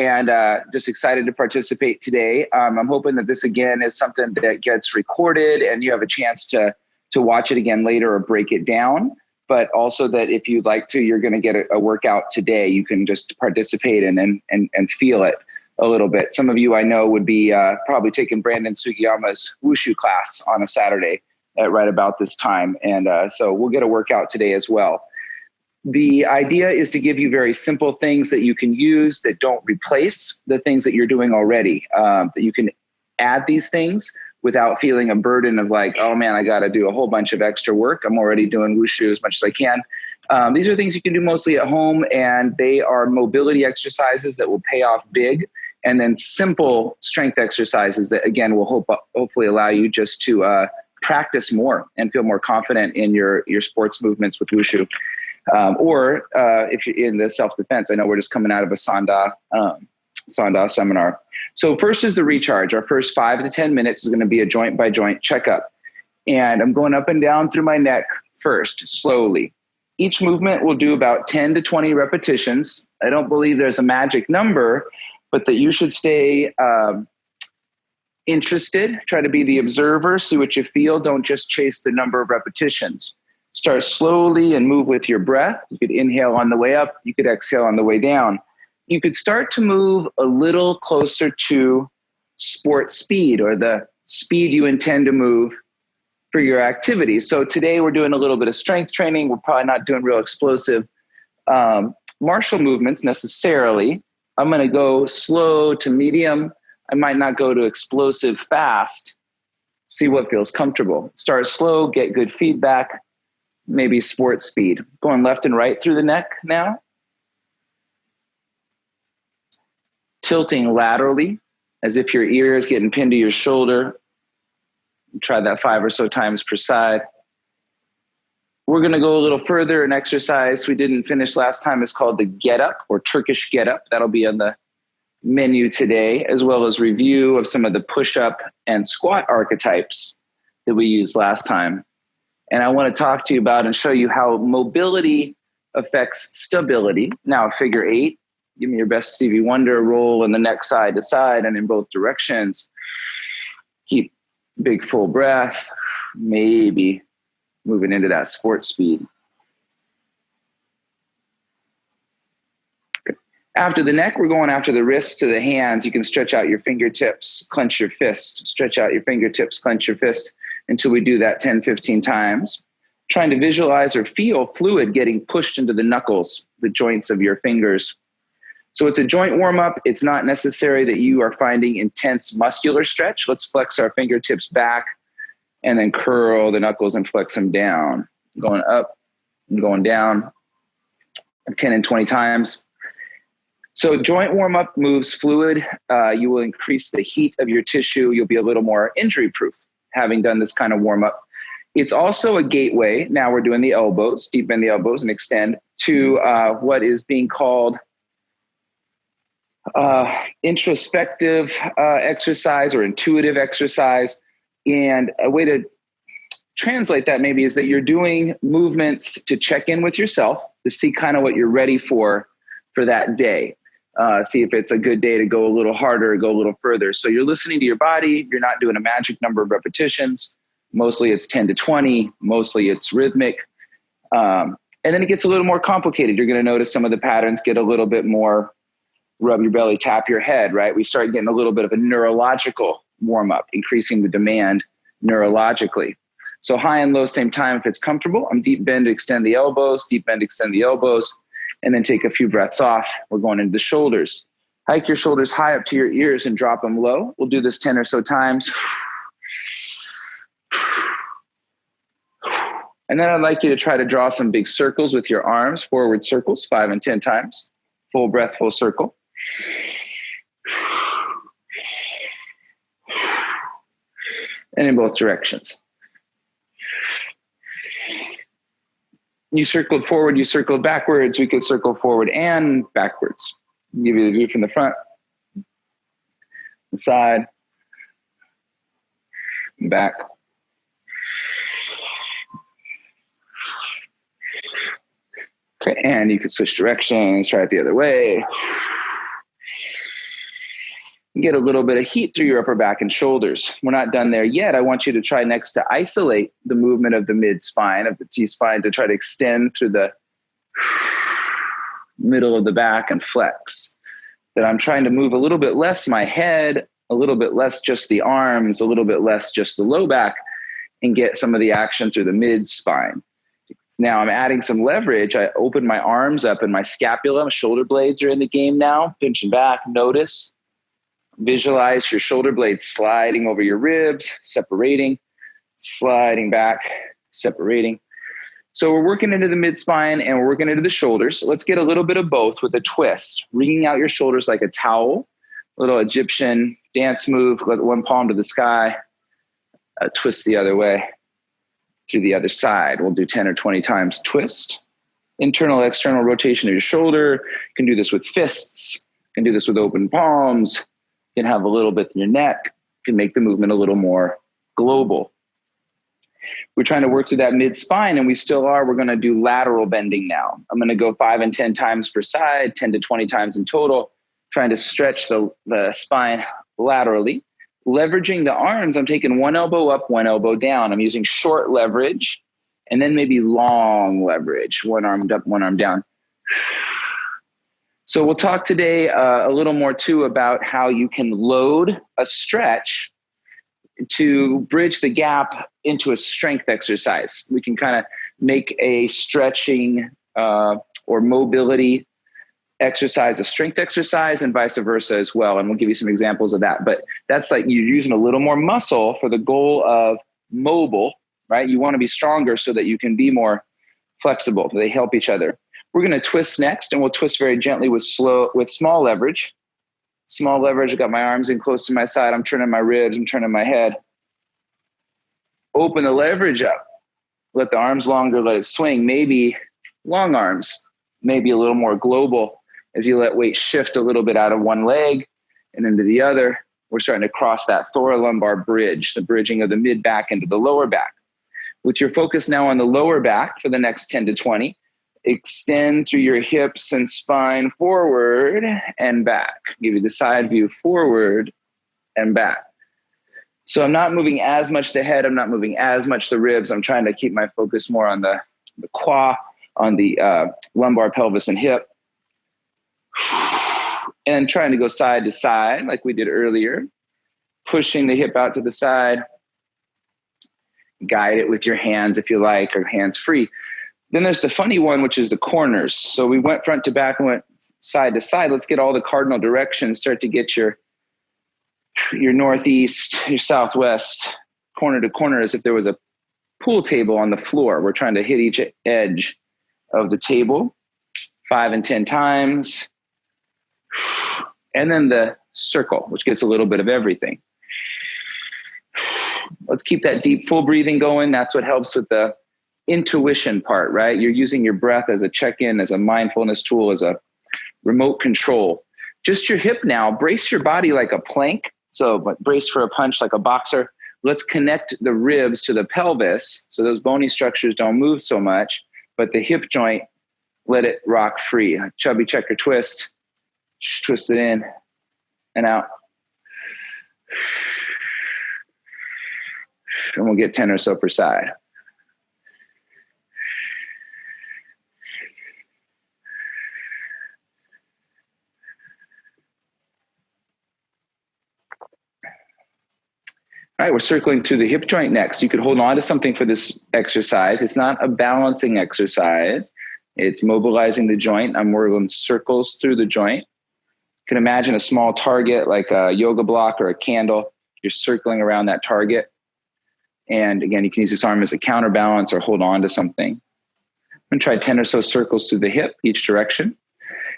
and just excited to participate today. I'm hoping that this again is something that gets recorded and you have a chance to watch it again later or break it down. But also that if you'd like to, you're going to get a workout today. You can just participate and feel it a little bit. Some of you I know would be probably taking Brandon Sugiyama's Wushu class on a Saturday at right about this time. And so we'll get a workout today as well. The idea is to give you very simple things that you can use that don't replace the things that you're doing already. That you can add these things without feeling a burden of like, oh man, I got to do a whole bunch of extra work. I'm already doing Wushu as much as I can. These are things you can do mostly at home, and they are mobility exercises that will pay off big, and then simple strength exercises that, again, will hopefully allow you just to practice more and feel more confident in your sports movements with Wushu. Or if you're in the self-defense, I know we're just coming out of a Sanda seminar. So first is the recharge. Our first 5 to 10 minutes is going to be a joint by joint checkup. And I'm going up and down through my neck first, slowly. Each movement will do about 10 to 20 repetitions. I don't believe there's a magic number, but that you should stay interested, try to be the observer, see what you feel. Don't just chase the number of repetitions. Start slowly and move with your breath. You could inhale on the way up. You could exhale on the way down. You could start to move a little closer to sport speed, or the speed you intend to move for your activity. So today we're doing a little bit of strength training. We're probably not doing real explosive martial movements necessarily. I'm going to go slow to medium. I might not go to explosive fast. See what feels comfortable. Start slow, get good feedback, maybe sport speed. Going left and right through the neck now. Tilting laterally, as if your ear is getting pinned to your shoulder. Try that 5 or so times per side. We're going to go a little further. An exercise we didn't finish last time is called the Get Up, or Turkish Get Up. That'll be on the menu today, as well as review of some of the push-up and squat archetypes that we used last time. And I want to talk to you about and show you how mobility affects stability. Now, figure 8. Give me your best Stevie Wonder roll in the neck side to side and in both directions. Keep big full breath, maybe moving into that sport speed. Okay. After the neck, we're going after the wrists to the hands. You can stretch out your fingertips, clench your fist, stretch out your fingertips, clench your fist until we do that 10, 15 times. Trying to visualize or feel fluid getting pushed into the knuckles, the joints of your fingers. So it's a joint warm-up. It's not necessary that you are finding intense muscular stretch. Let's flex our fingertips back and then curl the knuckles and flex them down. Going up and going down 10 and 20 times. So joint warm-up moves fluid. You will increase the heat of your tissue. You'll be a little more injury-proof having done this kind of warm-up. It's also a gateway. Now we're doing the elbows, deep bend the elbows and extend to what is being called introspective exercise or intuitive exercise. And a way to translate that maybe is that you're doing movements to check in with yourself, to see kind of what you're ready for that day. See if it's a good day to go a little harder, go a little further. So you're listening to your body. You're not doing a magic number of repetitions. Mostly it's 10 to 20. Mostly it's rhythmic. And then it gets a little more complicated. You're going to notice some of the patterns get a little bit more rub your belly, tap your head, right? We start getting a little bit of a neurological warm-up, increasing the demand neurologically. So high and low, same time if it's comfortable. I'm deep bend to extend the elbows, deep bend, extend the elbows, and then take a few breaths off. We're going into the shoulders. Hike your shoulders high up to your ears and drop them low. We'll do this 10 or so times. And then I'd like you to try to draw some big circles with your arms, forward circles, 5 and 10 times. Full breath, full circle. And in both directions. You circled forward, you circled backwards. We could circle forward and backwards. I'll give you the view from the front, the side, and back. Okay, and you can switch directions, try it the other way. Get a little bit of heat through your upper back and shoulders. We're not done there yet. I want you to try next to isolate the movement of the mid-spine, of the T-spine, to try to extend through the middle of the back and flex. That I'm trying to move a little bit less my head, a little bit less just the arms, a little bit less just the low back, and get some of the action through the mid-spine. Now I'm adding some leverage. I open my arms up and my scapula, my shoulder blades are in the game now. Pinching back, notice. Visualize your shoulder blades sliding over your ribs, separating, sliding back, separating. So we're working into the mid-spine and we're working into the shoulders. Let's get a little bit of both with a twist. Wringing out your shoulders like a towel. A little Egyptian dance move. Let one palm to the sky. Twist the other way through the other side. We'll do 10 or 20 times twist. Internal, external rotation of your shoulder. You can do this with fists. You can do this with open palms. You can have a little bit in your neck. You can make the movement a little more global. We're trying to work through that mid-spine, and we still are. We're going to do lateral bending now. I'm going to go 5 and 10 times per side, 10 to 20 times in total, trying to stretch the spine laterally. Leveraging the arms, I'm taking one elbow up, one elbow down. I'm using short leverage, and then maybe long leverage, one arm up, one arm down. So we'll talk today a little more too about how you can load a stretch to bridge the gap into a strength exercise. We can kind of make a stretching or mobility exercise a strength exercise and vice versa as well. And we'll give you some examples of that. But that's like you're using a little more muscle for the goal of mobile, right? You want to be stronger so that you can be more flexible. They help each other. We're going to twist next, and we'll twist very gently with small leverage. Small leverage. I've got my arms in close to my side. I'm turning my ribs. I'm turning my head. Open the leverage up. Let the arms longer. Let it swing. Maybe long arms. Maybe a little more global as you let weight shift a little bit out of one leg and into the other. We're starting to cross that thoracic-lumbar bridge, the bridging of the mid-back into the lower back. With your focus now on the lower back for the next 10 to 20, extend through your hips and spine forward and back. Give you the side view forward and back. So I'm not moving as much the head. I'm not moving as much the ribs. I'm trying to keep my focus more on the quad, on the lumbar, pelvis, and hip. And trying to go side to side like we did earlier. Pushing the hip out to the side. Guide it with your hands if you like, or hands free. Then there's the funny one, which is the corners. So we went front to back and went side to side. Let's get all the cardinal directions. Start to get your northeast, your southwest, corner to corner, as if there was a pool table on the floor. We're trying to hit each edge of the table 5 and 10 times. And then the circle, which gets a little bit of everything. Let's keep that deep, full breathing going. That's what helps with the intuition part, right? You're using your breath as a check-in, as a mindfulness tool, as a remote control. Just your hip now. Brace your body like a plank. So brace for a punch like a boxer. Let's connect the ribs to the pelvis so those bony structures don't move so much, but the hip joint, let it rock free. Chubby checker twist. Just twist it in and out. And we'll get 10 or so per side. All right, we're circling through the hip joint next. You could hold on to something for this exercise. It's not a balancing exercise. It's mobilizing the joint. I'm whirling circles through the joint. You can imagine a small target like a yoga block or a candle. You're circling around that target. And again, you can use this arm as a counterbalance or hold on to something. I'm going to try 10 or so circles through the hip, each direction.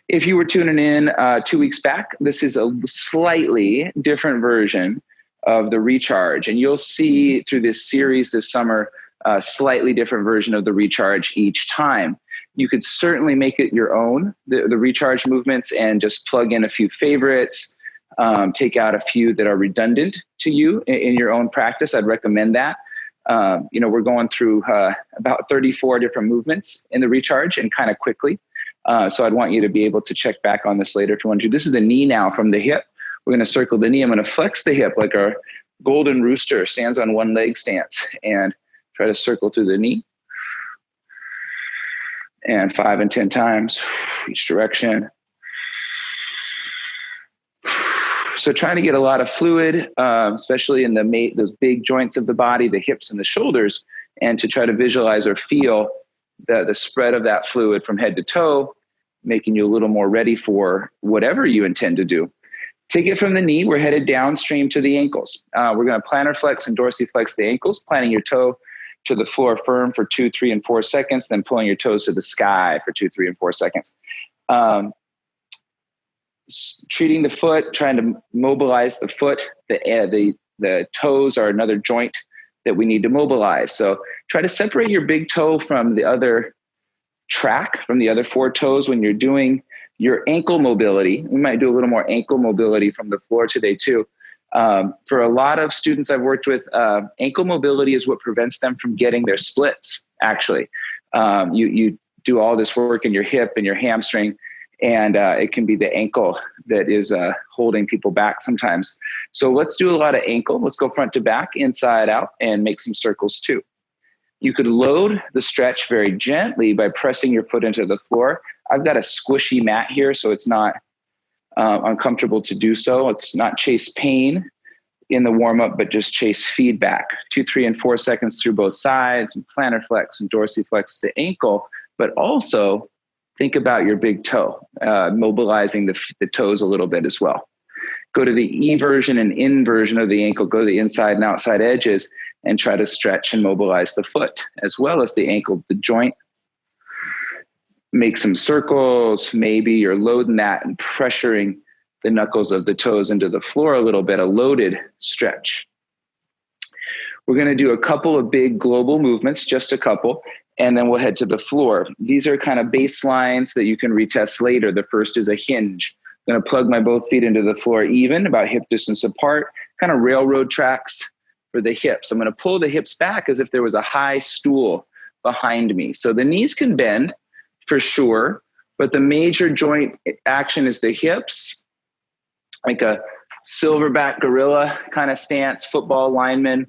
If you were tuning in 2 weeks back, this is a slightly different version of the recharge. And you'll see through this series this summer, a slightly different version of the recharge each time. You could certainly make it your own, the recharge movements, and just plug in a few favorites, take out a few that are redundant to you in your own practice. I'd recommend that. We're going through about 34 different movements in the recharge and kind of quickly. So I'd want you to be able to check back on this later if you want to. This is the knee now from the hip. We're going to circle the knee. I'm going to flex the hip like our golden rooster stands on one leg stance, and try to circle through the knee. And 5 and 10 times each direction. So trying to get a lot of fluid, especially in those big joints of the body, the hips and the shoulders, and to try to visualize or feel the spread of that fluid from head to toe, making you a little more ready for whatever you intend to do. Take it from the knee. We're headed downstream to the ankles. We're going to plantar flex and dorsiflex the ankles, planting your toe to the floor firm for 2, 3, and 4 seconds, then pulling your toes to the sky for 2, 3, and 4 seconds. Treating the foot, trying to mobilize the foot. The toes are another joint that we need to mobilize. So try to separate your big toe from the other track, from the other 4 toes when you're doing your ankle mobility. We might do a little more ankle mobility from the floor today too. For a lot of students I've worked with, ankle mobility is what prevents them from getting their splits, actually. You do all this work in your hip and your hamstring, and it can be the ankle that is holding people back sometimes. So let's do a lot of ankle. Let's go front to back, inside out, and make some circles too. You could load the stretch very gently by pressing your foot into the floor. I've got a squishy mat here, so it's not uncomfortable to do so. It's not chase pain in the warm-up, but just chase feedback. 2, 3, and 4 seconds through both sides, and plantar flex and dorsiflex the ankle, but also think about your big toe, mobilizing the toes a little bit as well. Go to the E version and in version of the ankle, go to the inside and outside edges, and try to stretch and mobilize the foot as well as the ankle, the joint. Make some circles. Maybe you're loading that and pressuring the knuckles of the toes into the floor a little bit, a loaded stretch. We're going to do a couple of big global movements, just a couple, and then we'll head to the floor. These are kind of baselines that you can retest later. The first is a hinge. I'm going to plug my both feet into the floor even, about hip distance apart, kind of railroad tracks for the hips. I'm going to pull the hips back as if there was a high stool behind me. So the knees can bend for sure, but the major joint action is the hips, like a silverback gorilla kind of stance, football lineman,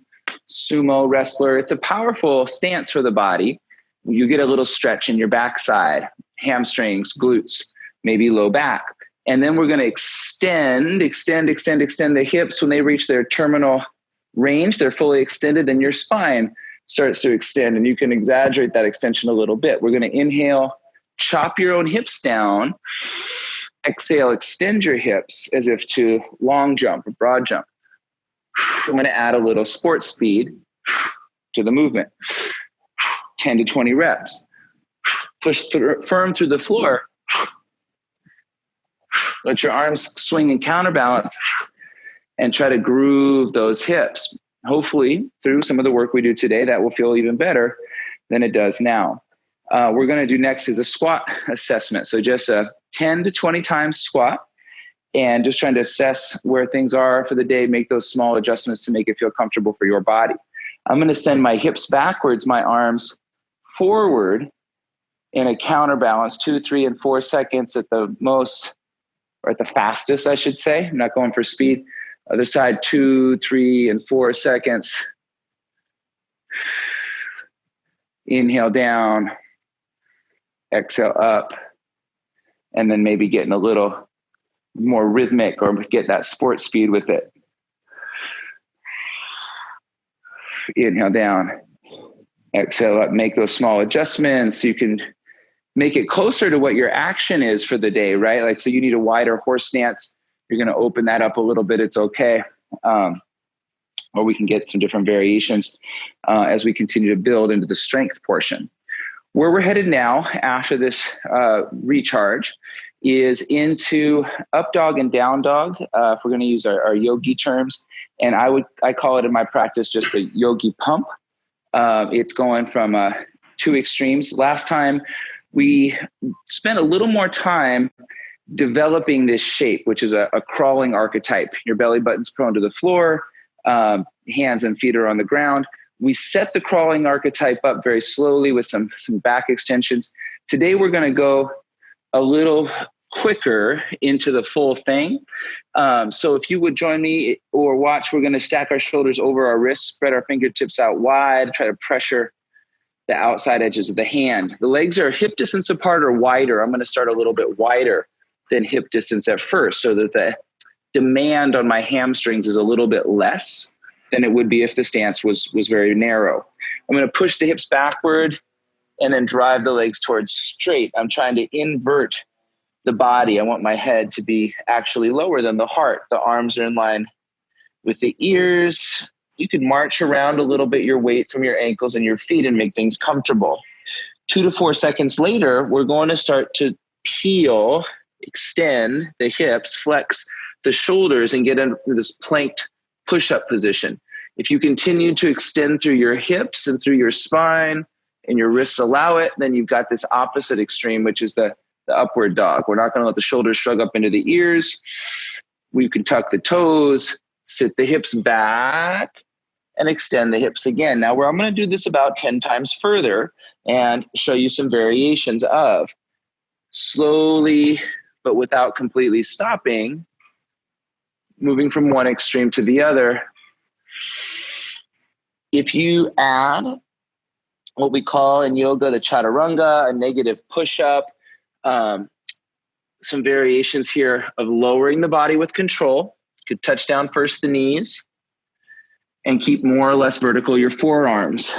sumo wrestler. It's a powerful stance for the body. You get a little stretch in your backside, hamstrings, glutes, maybe low back. And then we're going to extend the hips. When they reach their terminal range, they're fully extended, then your spine starts to extend, and you can exaggerate that extension a little bit. We're going to inhale, chop your own hips down. Exhale, extend your hips as if to long jump or broad jump. I'm going to add a little sports speed to the movement. 10 to 20 reps. Push firm through the floor. Let your arms swing and counterbalance, and try to groove those hips. Hopefully, through some of the work we do today, that will feel even better than it does now. We're going to do next is a squat assessment. So just a 10 to 20 times squat, and just trying to assess where things are for the day, make those small adjustments to make it feel comfortable for your body. I'm going to send my hips backwards, my arms forward in a counterbalance, 2, 3, and 4 seconds at the most, or at the fastest, I should say. I'm not going for speed. Other side, 2, 3, and 4 seconds. Inhale down, exhale up, and then maybe getting a little more rhythmic or get that sports speed with it. Inhale down, exhale up, make those small adjustments. You can make it closer to what your action is for the day, right? Like, so you need a wider horse stance. You're going to open that up a little bit. It's okay. Or we can get some different variations as we continue to build into the strength portion. Where we're headed now after this recharge is into up dog and down dog. If we're going to use our yogi terms, and I call it in my practice just a yogi pump. It's going from 2 extremes. Last time we spent a little more time developing this shape, which is a crawling archetype. Your belly button's prone to the floor, hands and feet are on the ground. We set the crawling archetype up very slowly with some back extensions. Today, we're going to go a little quicker into the full thing. So if you would join me or watch, we're going to stack our shoulders over our wrists, spread our fingertips out wide, try to pressure the outside edges of the hand. The legs are hip distance apart or wider. I'm going to start a little bit wider than hip distance at first so that the demand on my hamstrings is a little bit less than it would be if the stance was very narrow. I'm going to push the hips backward and then drive the legs towards straight. I'm trying to invert the body. I want my head to be actually lower than the heart. The arms are in line with the ears. You can march around a little bit your weight from your ankles and your feet and make things comfortable. 2 to 4 seconds later, we're going to start to peel, extend the hips, flex the shoulders, and get into this planked push-up position. If you continue to extend through your hips and through your spine and your wrists allow it, then you've got this opposite extreme, which is the upward dog. We're not going to let the shoulders shrug up into the ears. We can tuck the toes, sit the hips back, and extend the hips again. Now, I'm going to do this about 10 times further and show you some variations of slowly, but without completely stopping, moving from one extreme to the other. If you add what we call in yoga the chaturanga, a negative push-up, some variations here of lowering the body with control. You could touch down first the knees and keep more or less vertical your forearms.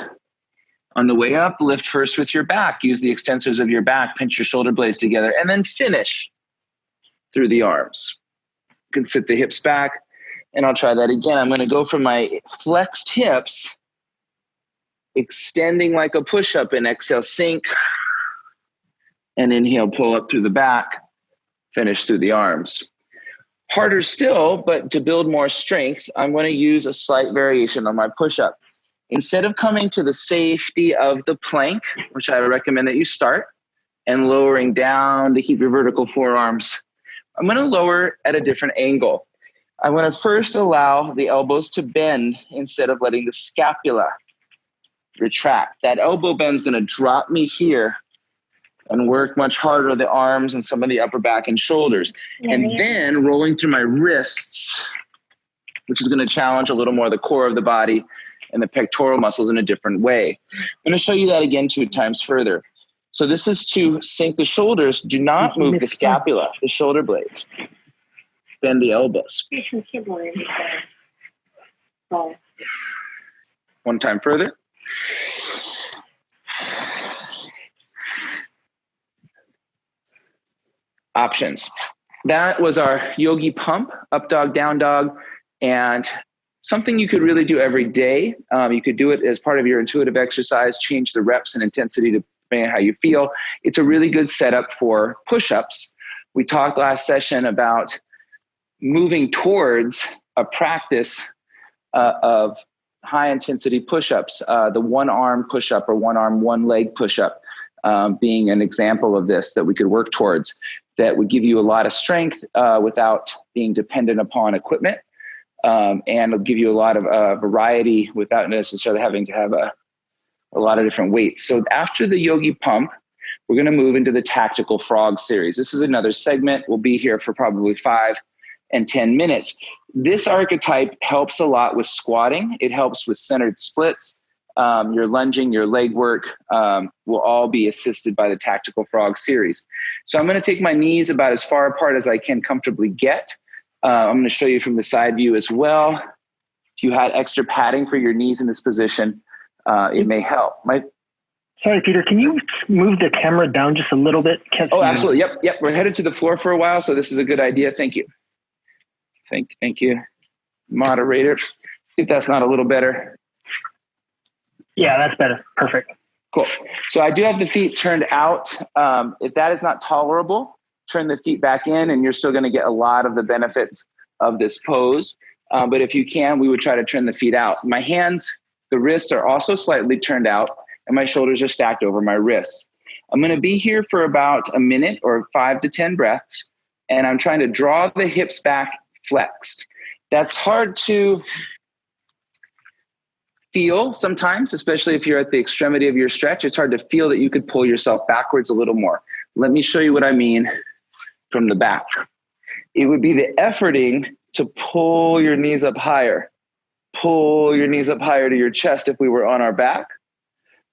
On the way up, lift first with your back. Use the extensors of your back, pinch your shoulder blades together, and then finish through the arms. You can sit the hips back, and I'll try that again. I'm going to go from my flexed hips, extending like a push-up, and exhale, sink, and inhale, pull up through the back, finish through the arms. Harder still, but to build more strength, I'm going to use a slight variation on my push-up. Instead of coming to the safety of the plank, which I recommend that you start, and lowering down to keep your vertical forearms, I'm going to lower at a different angle. I want to first allow the elbows to bend instead of letting the scapula retract. That elbow bend is going to drop me here and work much harder the arms and some of the upper back and shoulders. And then rolling through my wrists, which is going to challenge a little more the core of the body and the pectoral muscles in a different way. I'm going to show you that again 2 times further. So this is to sink the shoulders. Do not move the scapula, the shoulder blades. Bend the elbows. 1 time further. Options. That was our yogi pump, up dog, down dog, and something you could really do every day. You could do it as part of your intuitive exercise, change the reps and intensity depending on how you feel. It's a really good setup for push-ups. We talked last session about moving towards a practice of high intensity push-ups, the one arm push-up or one arm, one leg push-up being an example of this that we could work towards. That would give you a lot of strength without being dependent upon equipment, and it'll give you a lot of variety without necessarily having to have a lot of different weights. So after the yogi pump, we're going to move into the tactical frog series. This is another segment. We'll be here for probably 5 and 10 minutes. This archetype helps a lot with squatting. It helps with centered splits. Your lunging, your leg work will all be assisted by the tactical frog series. So I'm going to take my knees about as far apart as I can comfortably get. I'm going to show you from the side view as well. If you had extra padding for your knees in this position, it may help. Sorry, Peter, can you move the camera down just a little bit? Oh, absolutely. Yep. We're headed to the floor for a while, so this is a good idea. Thank you. Thank you, moderator. See if that's not a little better. Yeah, that's better. Perfect. Cool. So I do have the feet turned out. If that is not tolerable, turn the feet back in and you're still going to get a lot of the benefits of this pose. But if you can, we would try to turn the feet out. My hands, the wrists are also slightly turned out and my shoulders are stacked over my wrists. I'm going to be here for about a minute or 5 to 10 breaths. And I'm trying to draw the hips back flexed. That's hard to feel sometimes, especially if you're at the extremity of your stretch. It's hard to feel that you could pull yourself backwards a little more. Let me show you what I mean from the back. It would be the efforting to pull your knees up higher. Pull your knees up higher to your chest if we were on our back.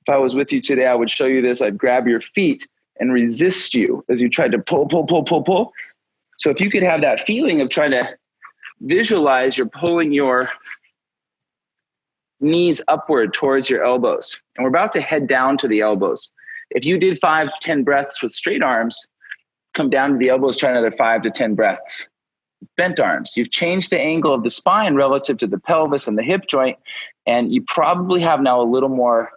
If I was with you today, I would show you this. I'd grab your feet and resist you as you tried to pull, pull, pull, pull, pull. So if you could have that feeling of trying to visualize you're pulling your knees upward towards your elbows. And we're about to head down to the elbows. If you did 5 to 10 breaths with straight arms, come down to the elbows, try another 5 to 10 breaths. Bent arms. You've changed the angle of the spine relative to the pelvis and the hip joint, and you probably have now a little more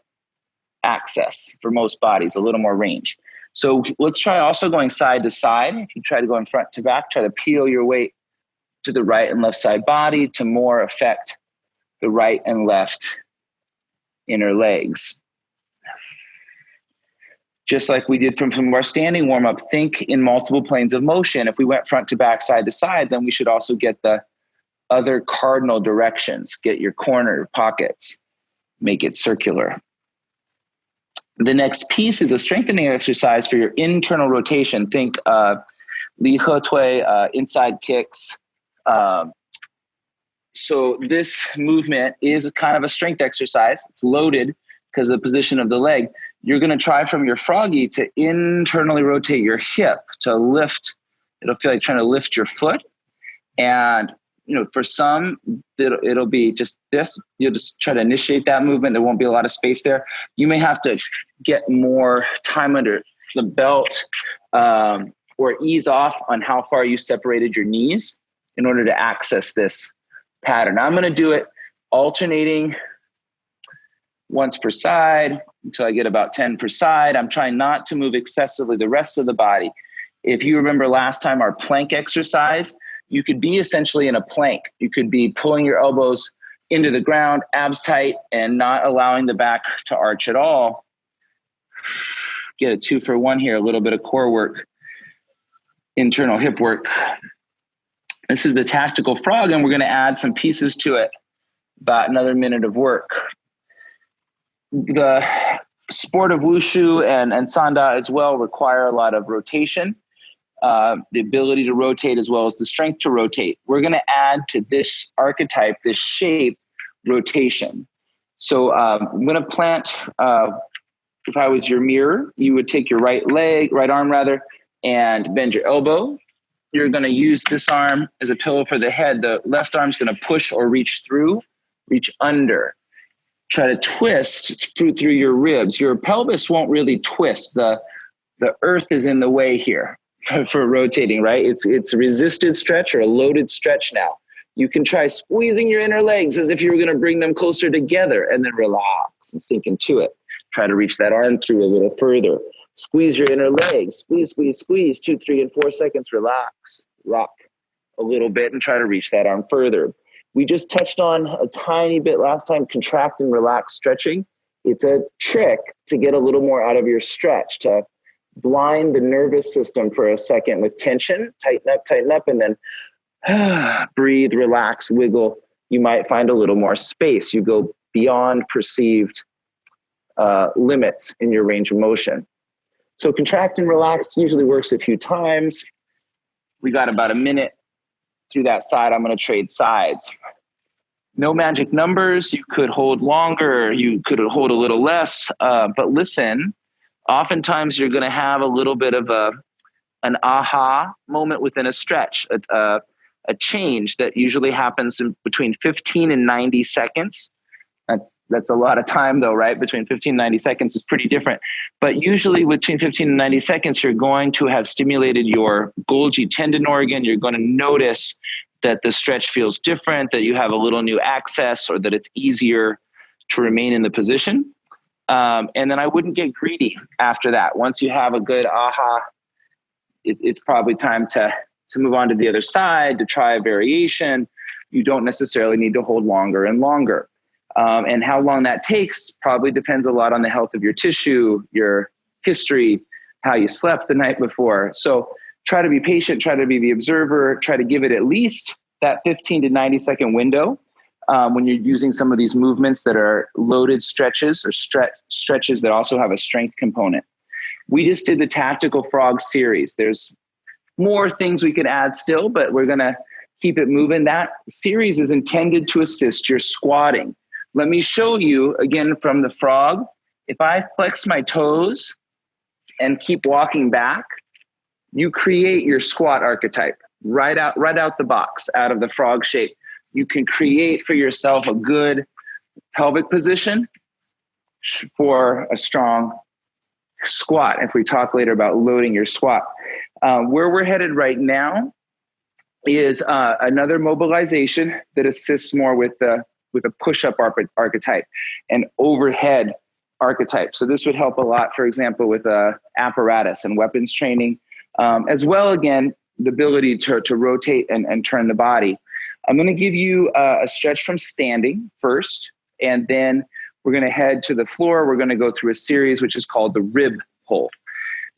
access for most bodies, a little more range. So let's try also going side to side. If you try to go in front to back, try to peel your weight to the right and left side body to more affect the right and left inner legs. Just like we did from our standing warm-up, think in multiple planes of motion. If we went front to back, side to side, then we should also get the other cardinal directions. Get your corner pockets, make it circular. The next piece is a strengthening exercise for your internal rotation. Think Li He Tui, inside kicks. So this movement is kind of a strength exercise. It's loaded because of the position of the leg. You're going to try from your froggy to internally rotate your hip to lift. It'll feel like trying to lift your foot. And, for some, it'll be just this. You'll just try to initiate that movement. There won't be a lot of space there. You may have to get more time under the belt or ease off on how far you separated your knees in order to access this pattern. I'm going to do it alternating once per side until I get about 10 per side. I'm trying not to move excessively the rest of the body. If you remember last time, our plank exercise, you could be essentially in a plank. You could be pulling your elbows into the ground, abs tight, and not allowing the back to arch at all. Get a 2 for 1 here, a little bit of core work, internal hip work. This is the tactical frog, and we're going to add some pieces to it. About another minute of work. The sport of wushu and sanda as well require a lot of rotation, the ability to rotate as well as the strength to rotate. We're going to add to this archetype, this shape, rotation. So I'm going to plant, if I was your mirror, you would take your right arm and bend your elbow. You're going to use this arm as a pillow for the head. The left arm's going to push or reach through, reach under. Try to twist through your ribs. Your pelvis won't really twist. The earth is in the way here for rotating, right? It's a resisted stretch or a loaded stretch now. You can try squeezing your inner legs as if you were going to bring them closer together and then relax and sink into it. Try to reach that arm through a little further. Squeeze your inner legs. Squeeze, squeeze, squeeze. 2, 3, and 4 seconds. Relax. Rock a little bit and try to reach that arm further. We just touched on a tiny bit last time, contract and relax stretching. It's a trick to get a little more out of your stretch, to blind the nervous system for a second with tension, tighten up, and then breathe, relax, wiggle. You might find a little more space. You go beyond perceived limits in your range of motion. So contract and relax usually works a few times. We got about a minute through that side. I'm going to trade sides. No magic numbers. You could hold longer. You could hold a little less. But listen, oftentimes you're going to have a little bit of an aha moment within a stretch, a change that usually happens in between 15 and 90 seconds. That's a lot of time though, right? Between 15 and 90 seconds is pretty different. But usually between 15 and 90 seconds, you're going to have stimulated your Golgi tendon organ. You're going to notice that the stretch feels different, that you have a little new access, or that it's easier to remain in the position. And then I wouldn't get greedy after that. Once you have a good aha, it's probably time to move on to the other side, to try a variation. You don't necessarily need to hold longer and longer. And how long that takes probably depends a lot on the health of your tissue, your history, how you slept the night before. So try to be patient, try to be the observer, try to give it at least that 15 to 90 second window when you're using some of these movements that are loaded stretches or stretches that also have a strength component. We just did the tactical frog series. There's more things we could add still, but we're going to keep it moving. That series is intended to assist your squatting. Let me show you again from the frog. If I flex my toes and keep walking back, you create your squat archetype right out the box, out of the frog shape. You can create for yourself a good pelvic position for a strong squat. If we talk later about loading your squat, where we're headed right now is another mobilization that assists more with a push-up archetype and overhead archetype. So this would help a lot, for example, with apparatus and weapons training, as well, again, the ability to rotate and turn the body. I'm going to give you a stretch from standing first, and then we're going to head to the floor. We're going to go through a series which is called the rib pull.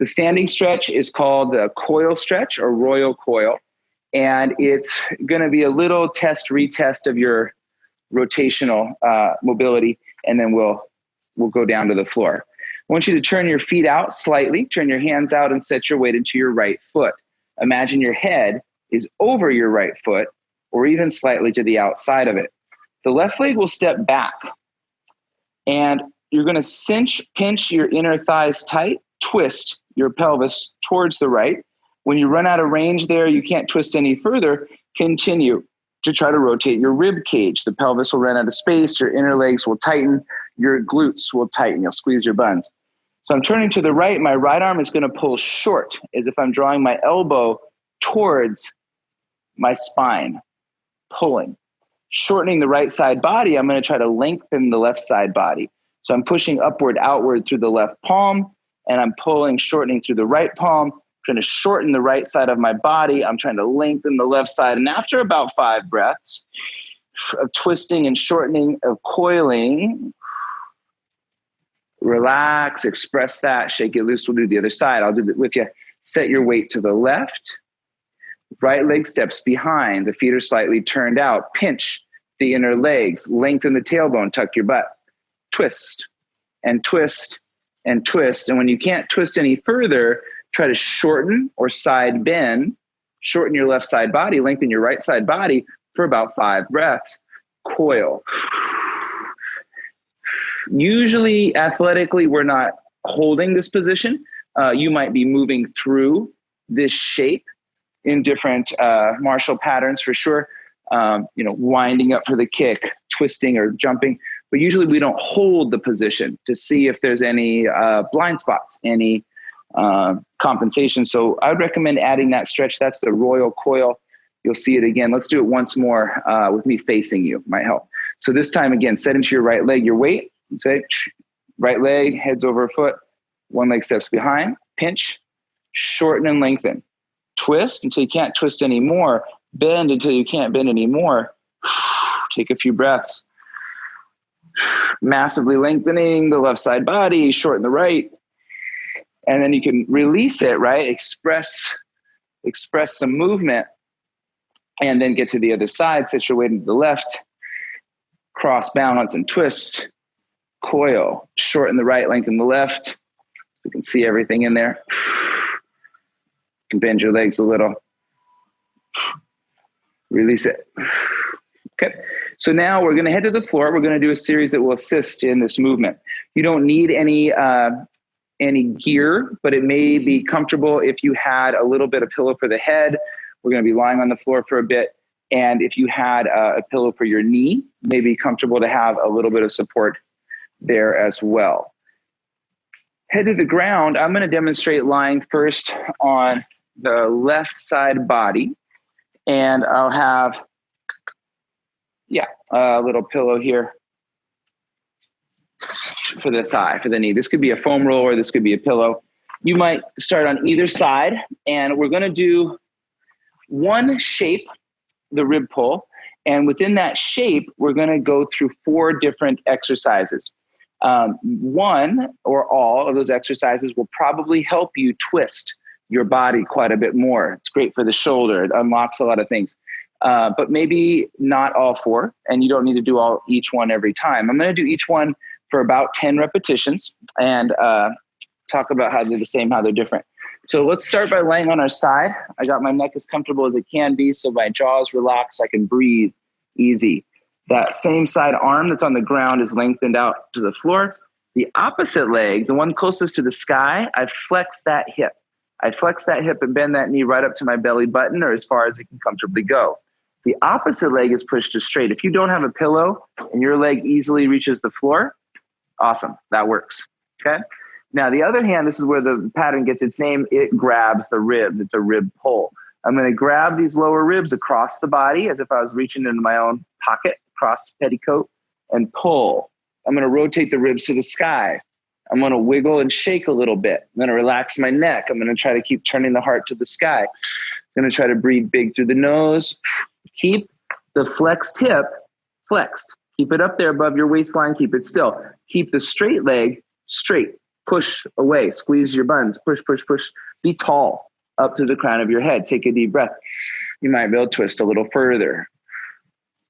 The standing stretch is called the coil stretch or royal coil, and it's going to be a little retest of your rotational mobility, and then we'll go down to the floor. I want you to turn your feet out slightly, turn your hands out, and set your weight into your right foot. Imagine your head is over your right foot or even slightly to the outside of it. The left leg will step back, and you're going to pinch your inner thighs tight, twist your pelvis towards the right. When you run out of range there, you can't twist any further, continue to try to rotate your rib cage. The pelvis will run out of space, your inner legs will tighten, your glutes will tighten, you'll squeeze your buns. So I'm turning to the right, my right arm is going to pull short as if I'm drawing my elbow towards my spine, pulling. Shortening the right side body, I'm going to try to lengthen the left side body. So I'm pushing upward, outward through the left palm, and I'm pulling, shortening through the right palm, trying to shorten the right side of my body. I'm trying to lengthen the left side. And after about 5 breaths of twisting and shortening, of coiling, relax, express that, shake it loose. We'll do the other side. I'll do it with you. Set your weight to the left. Right leg steps behind. The feet are slightly turned out. Pinch the inner legs. Lengthen the tailbone. Tuck your butt. Twist and twist and twist. And when you can't twist any further, try to shorten or side bend. Shorten your left side body. Lengthen your right side body for about 5 breaths. Coil. Usually, athletically, we're not holding this position. You might be moving through this shape in different martial patterns for sure. Winding up for the kick, twisting or jumping. But usually we don't hold the position to see if there's any blind spots, any compensation. So I would recommend adding that stretch. That's the royal coil. You'll see it again. Let's do it once more with me facing you. Might help. So this time, again, set into your right leg, your weight. Say, right leg, heads over a foot. One leg steps behind. Pinch, shorten and lengthen. Twist until you can't twist anymore. Bend until you can't bend anymore. Take a few breaths. Massively lengthening the left side body, shorten the right. And then you can release it, right? Express some movement. And then get to the other side, set your weight into the left. Cross balance and twist. Coil. Shorten the right, lengthen the left. You can see everything in there. You can bend your legs a little. Release it. Okay. So now we're going to head to the floor. We're going to do a series that will assist in this movement. You don't need any gear, but it may be comfortable if you had a little bit of pillow for the head. We're going to be lying on the floor for a bit. And if you had a pillow for your knee, it may be comfortable to have a little bit of support there as well. Head to the ground. I'm going to demonstrate lying first on the left side body. And I'll have, a little pillow here for the thigh, for the knee. This could be a foam roll or this could be a pillow. You might start on either side, and we're going to do one shape, the rib pull. And within that shape, we're going to go through 4 different exercises. One or all of those exercises will probably help you twist your body quite a bit more. It's great for the shoulder. It unlocks a lot of things. But maybe not all 4, and you don't need to do each one every time. I'm going to do each one for about 10 repetitions and talk about how they're the same, how they're different. So let's start by laying on our side. I got my neck as comfortable as it can be, so my jaw is relaxed. I can breathe easy. That same side arm that's on the ground is lengthened out to the floor. The opposite leg, the one closest to the sky, I flex that hip. I flex that hip and bend that knee right up to my belly button or as far as it can comfortably go. The opposite leg is pushed to straight. If you don't have a pillow and your leg easily reaches the floor, awesome, that works, okay? Now, the other hand, this is where the pattern gets its name. It grabs the ribs. It's a rib pull. I'm going to grab these lower ribs across the body as if I was reaching into my own pocket, across the petticoat, and pull. I'm going to rotate the ribs to the sky. I'm going to wiggle and shake a little bit. I'm going to relax my neck. I'm going to try to keep turning the heart to the sky. I'm going to try to breathe big through the nose. Keep the flexed hip flexed. Keep it up there above your waistline. Keep it still. Keep the straight leg straight. Push away, squeeze your buns, push, push, push. Be tall up to the crown of your head. Take a deep breath. You might be able to twist a little further.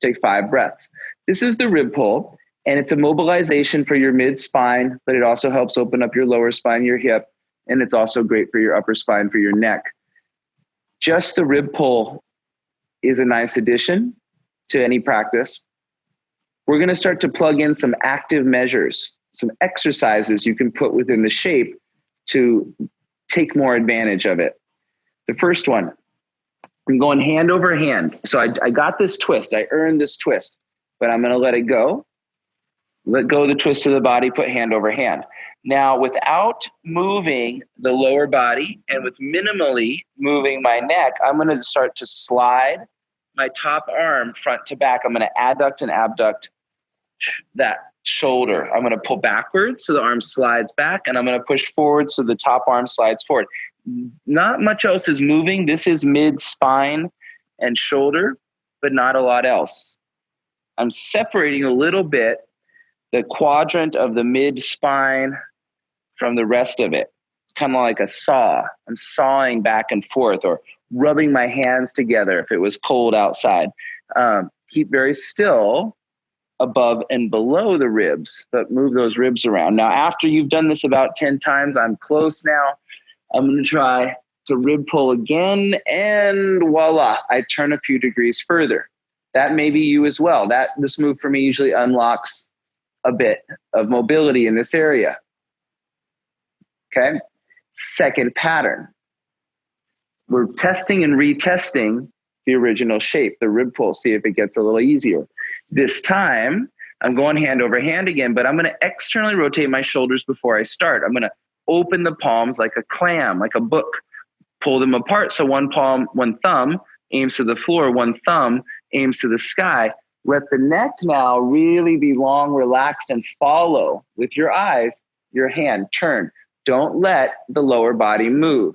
Take 5 breaths. This is the rib pull, and it's a mobilization for your mid-spine, but it also helps open up your lower spine, your hip, and it's also great for your upper spine, for your neck. Just the rib pull is a nice addition to any practice. We're going to start to plug in some active measures, some exercises you can put within the shape to take more advantage of it. The first one, I'm going hand over hand. So I got this twist. I earned this twist, but I'm going to let it go. Let go of the twist of the body, put hand over hand. Now, without moving the lower body and with minimally moving my neck, I'm going to start to slide my top arm front to back. I'm going to adduct and abduct that shoulder. I'm going to pull backwards so the arm slides back, and I'm going to push forward so the top arm slides forward. Not much else is moving. This is mid-spine and shoulder, but not a lot else. I'm separating a little bit the quadrant of the mid-spine from the rest of it, kind of like a saw. I'm sawing back and forth or rubbing my hands together if it was cold outside. Keep very still above and below the ribs, but move those ribs around. Now, after you've done this about 10 times, I'm close now. I'm going to try to rib pull again, and voila, I turn a few degrees further. That may be you as well. This move for me usually unlocks a bit of mobility in this area. Okay. Second pattern. We're testing and retesting the original shape, the rib pull, see if it gets a little easier. This time, I'm going hand over hand again, but I'm going to externally rotate my shoulders before I start. I'm going to open the palms like a clam, like a book, pull them apart. So one thumb aims to the floor, one thumb aims to the sky. Let the neck now really be long, relaxed, and follow with your eyes, your hand, turn. Don't let the lower body move.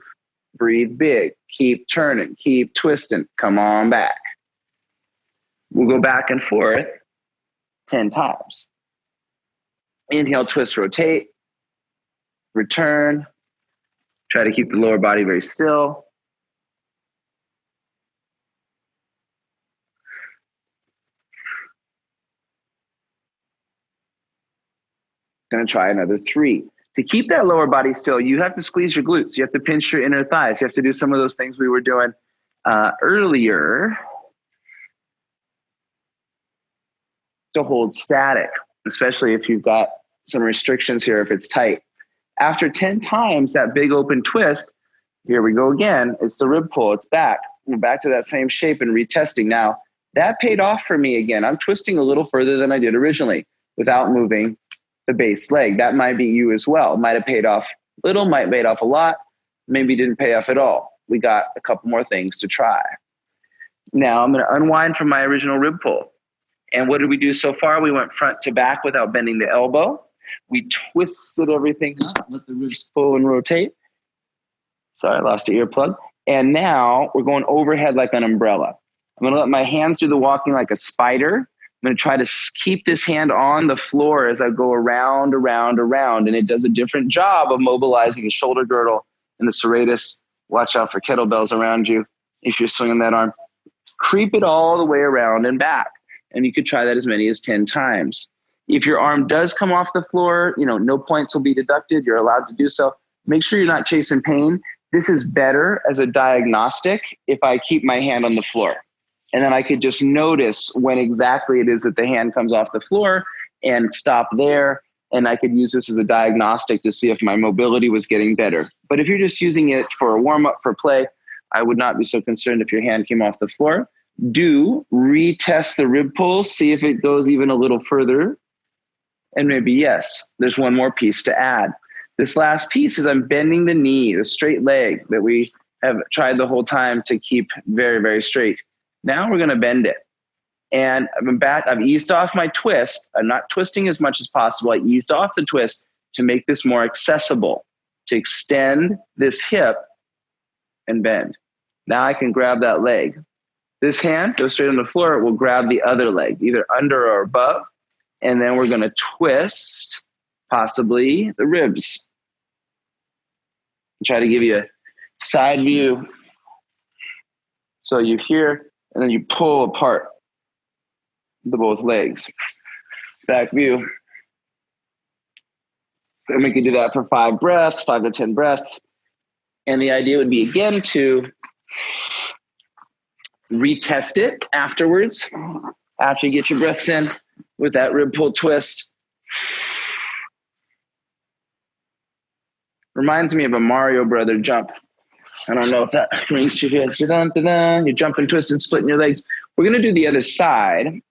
Breathe big, keep turning, keep twisting, come on back. We'll go back and forth 10 times. Inhale, twist, rotate, return. Try to keep the lower body very still. Gonna try another 3. To keep that lower body still, you have to squeeze your glutes. You have to pinch your inner thighs. You have to do some of those things we were doing earlier to hold static, especially if you've got some restrictions here, if it's tight. After 10 times, that big open twist, here we go again. It's the rib pull. It's back. We're back to that same shape and retesting. Now, that paid off for me again. I'm twisting a little further than I did originally without moving the base leg. That might be you as well. Might have paid off a little, might have paid off a lot, maybe didn't pay off at all. We got a couple more things to try. Now I'm going to unwind from my original rib pull. And what did we do so far? We went front to back without bending the elbow. We twisted everything up, let the ribs pull and rotate. Sorry, I lost the earplug. And now we're going overhead like an umbrella. I'm going to let my hands do the walking like a spider. I'm going to try to keep this hand on the floor as I go around, around, around. And it does a different job of mobilizing the shoulder girdle and the serratus. Watch out for kettlebells around you if you're swinging that arm. Creep it all the way around and back. And you could try that as many as 10 times. If your arm does come off the floor, no points will be deducted. You're allowed to do so. Make sure you're not chasing pain. This is better as a diagnostic if I keep my hand on the floor. And then I could just notice when exactly it is that the hand comes off the floor and stop there. And I could use this as a diagnostic to see if my mobility was getting better. But if you're just using it for a warm-up for play, I would not be so concerned if your hand came off the floor. Do retest the rib pull, see if it goes even a little further. And maybe, yes, there's one more piece to add. This last piece is I'm bending the knee, the straight leg that we have tried the whole time to keep very, very straight. Now we're going to bend it. And I've eased off my twist. I'm not twisting as much as possible. I eased off the twist to make this more accessible, to extend this hip and bend. Now I can grab that leg. This hand goes straight on the floor. It will grab the other leg, either under or above. And then we're going to twist possibly the ribs. Try to give you a side view. So you here, and then you pull apart the both legs. Back view. And we can do that for 5 breaths, 5 to 10 breaths. And the idea would be, again, to retest it afterwards, after you get your breaths in with that rib pull twist. Reminds me of a Mario Brother jump. I don't know if that rings to your head. You're jumping, twisting, splitting your legs. We're going to do the other side.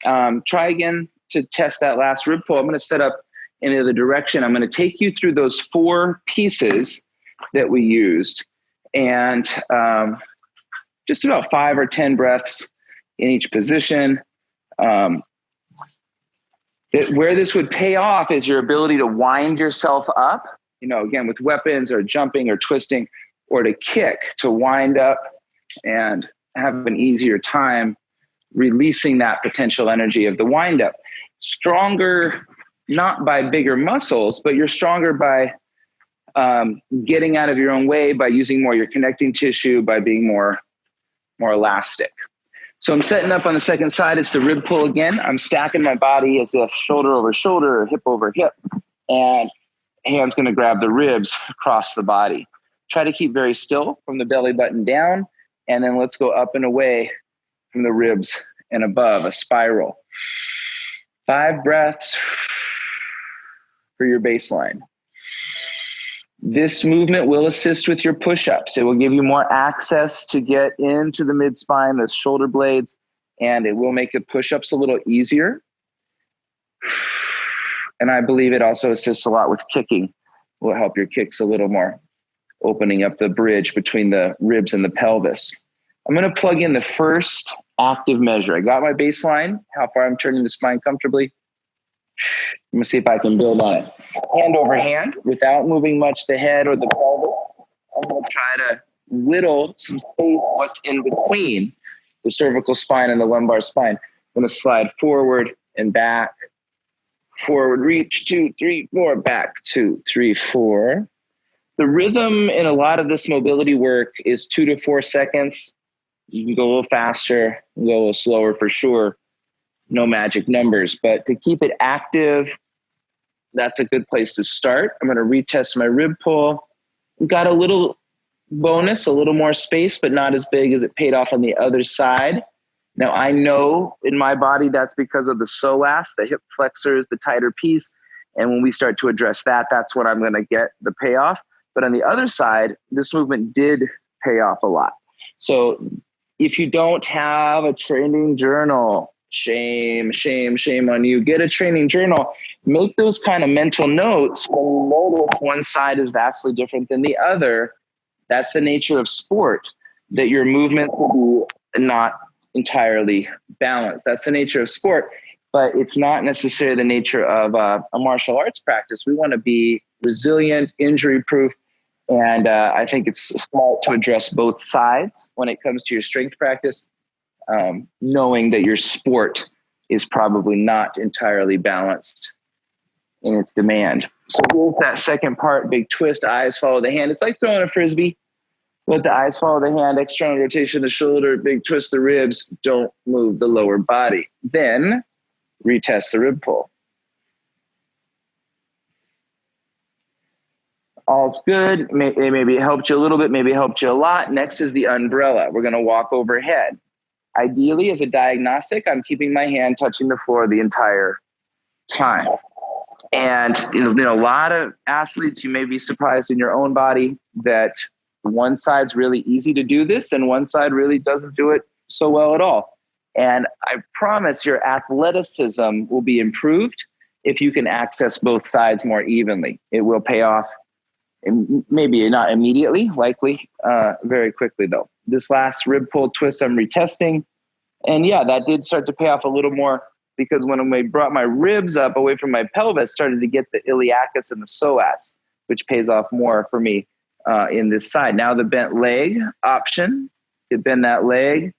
Try again to test that last rib pull. I'm going to set up in the other direction. I'm going to take you through those 4 pieces that we used, and just about 5 or 10 breaths in each position. Where this would pay off is your ability to wind yourself up, again, with weapons or jumping or twisting, or to kick, to wind up and have an easier time releasing that potential energy of the wind up. Stronger, not by bigger muscles, but you're stronger by getting out of your own way, by using more your connecting tissue, by being more elastic. So I'm setting up on the second side. It's the rib pull again. I'm stacking my body as if shoulder over shoulder or hip over hip. And hand's going to grab the ribs across the body. Try to keep very still from the belly button down. And then let's go up and away from the ribs and above, a spiral. 5 breaths for your baseline. This movement will assist with your push-ups. It will give you more access to get into the mid-spine, the shoulder blades, and it will make the push-ups a little easier. And I believe it also assists a lot with kicking. Will help your kicks a little more, opening up the bridge between the ribs and the pelvis. I'm going to plug in the first active measure. I got my baseline, how far I'm turning the spine comfortably. I'm going to see if I can build on it. Hand over hand without moving much the head or the pelvis. I'm going to try to whittle some space what's in between the cervical spine and the lumbar spine. I'm going to slide forward and back. Forward reach, 2, 3, 4, back, 2, 3, 4. The rhythm in a lot of this mobility work is 2 to 4 seconds. You can go a little faster, go a little slower for sure. No magic numbers, but to keep it active, that's a good place to start. I'm going to retest my rib pull. We've got a little bonus, a little more space, but not as big as it paid off on the other side. Now, I know in my body that's because of the psoas, the hip flexors, the tighter piece. And when we start to address that, that's when I'm going to get the payoff. But on the other side, this movement did pay off a lot. So if you don't have a training journal, shame on you. Get a training journal. Make those kind of mental notes when you notice one side is vastly different than the other. That's the nature of sport, that your movement will be not entirely balanced. That's the nature of sport, but it's not necessarily the nature of a martial arts practice. We want to be resilient, injury-proof, and I think it's smart to address both sides when it comes to your strength practice. Knowing that your sport is probably not entirely balanced in its demand. So here's that second part, big twist, eyes follow the hand. It's like throwing a Frisbee. Let the eyes follow the hand, external rotation of the shoulder, big twist the ribs, don't move the lower body. Then retest the rib pull. All's good. Maybe it helped you a little bit, maybe it helped you a lot. Next is the umbrella. We're going to walk overhead. Ideally, as a diagnostic, I'm keeping my hand touching the floor the entire time. And you know, a lot of athletes, you may be surprised in your own body that one side's really easy to do this and one side really doesn't do it so well at all. And I promise your athleticism will be improved if you can access both sides more evenly. It will pay off, maybe not immediately, likely very quickly though. This last rib pull twist I'm retesting. And yeah, that did start to pay off a little more because when I brought my ribs up away from my pelvis, started to get the iliacus and the psoas, which pays off more for me in this side. Now the bent leg option, to bend that leg,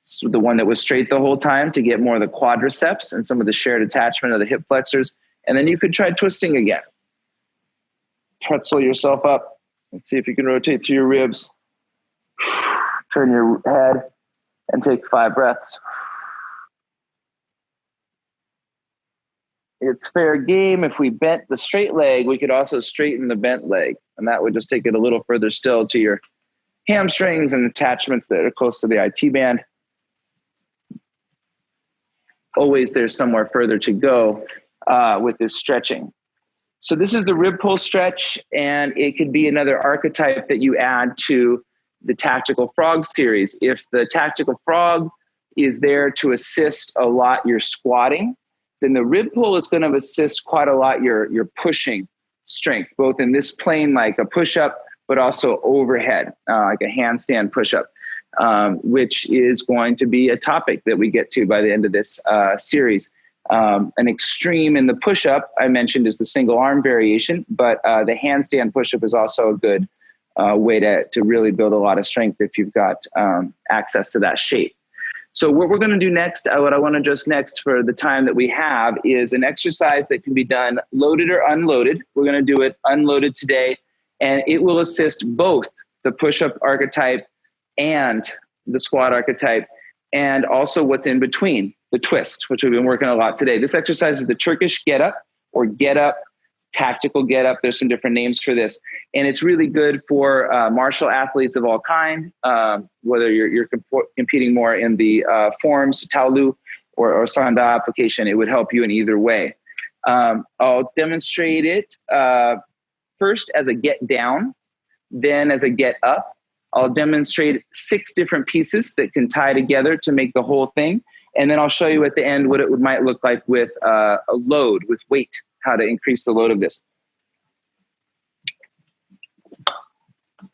so the one that was straight the whole time, to get more of the quadriceps and some of the shared attachment of the hip flexors. And then you could try twisting again. Pretzel yourself up. Let's see if you can rotate through your ribs. Turn your head and take 5 breaths. It's fair game. If we bent the straight leg, we could also straighten the bent leg. And that would just take it a little further still to your hamstrings and attachments that are close to the IT band. Always there's somewhere further to go with this stretching. So this is the rib pull stretch, and it could be another archetype that you add to the Tactical Frog series. If the Tactical Frog is there to assist a lot your squatting, then the rib pull is going to assist quite a lot your pushing strength, both in this plane like a push-up, but also overhead, like a handstand push-up, which is going to be a topic that we get to by the end of this series. An extreme in the push-up, I mentioned, is the single arm variation, but the handstand push-up is also a good way to really build a lot of strength if you've got access to that shape. So what we're going to do next, what I want to address next for the time that we have, is an exercise that can be done loaded or unloaded. We're going to do it unloaded today, and it will assist both the push-up archetype and the squat archetype, and also what's in between, the twist, which we've been working a lot today. This exercise is the Turkish Get Up or Get Up, Tactical Get Up. There's some different names for this. And it's really good for martial athletes of all kind, whether you're competing more in the forms, Taolu or Sanda application. It would help you in either way. I'll demonstrate it first as a get down, then as a get up. I'll demonstrate 6 different pieces that can tie together to make the whole thing. And then I'll show you at the end what it might look like with a load, with weight, how to increase the load of this.